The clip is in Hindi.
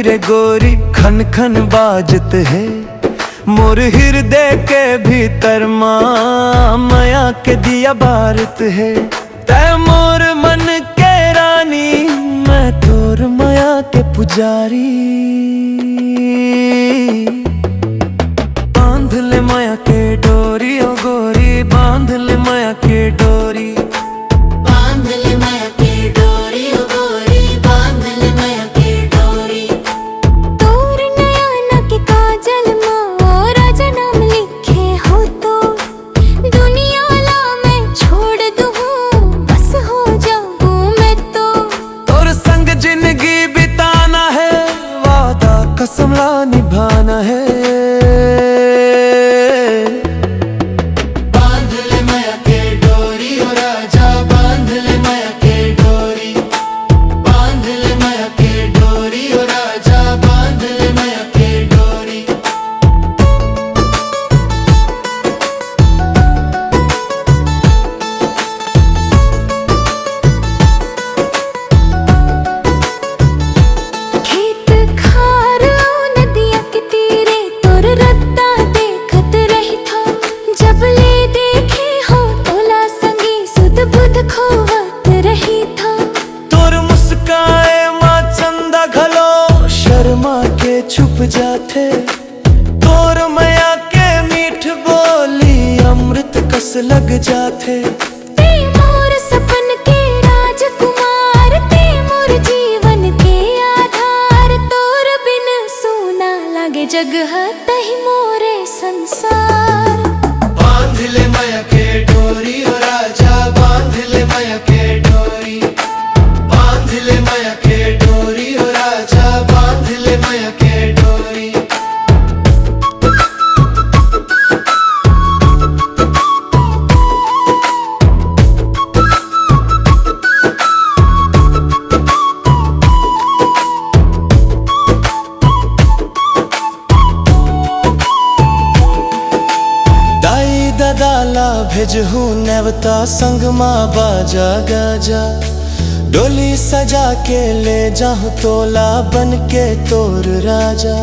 रे गोरी खन खन बाजत है मोर हृदय के भीतर माँ माया के दिया बारत है। तै मोर मन के रानी मैं तोर माया के पुजारी। बांध ले माया के डोरी ओ गोरी बांध ले माया के डोरी। बांध ले माया के डोरी ओ गोरी बांध ले माया के डोरी। तोर नयना के काजल माँ राजा नाम लिखे हो तो दुनिया ला मैं छोड़ दूँ बस हो जाऊँ मैं तो। तोर संग जिंदगी बिताना है वादा कसम ला निभाना है। छुप जाते तोर माया के मीठ बोली अमृत कस लग जाते। ते मोर सपन के राजकुमार ते मोर जीवन के आधार। तोर बिन सूना लागे जग तही मोरे संसार। बांध ले माया के डोरी ओ राजा बांध ले माया के डोरी। बांध ले माया के डोरी ओ राजा बांध ले माया के डोरी। दाई दादाला भेजहू नेवता संग माँ बाजा गाजा। डोली सजा के ले जाहूँ तोला बन के तोर राजा।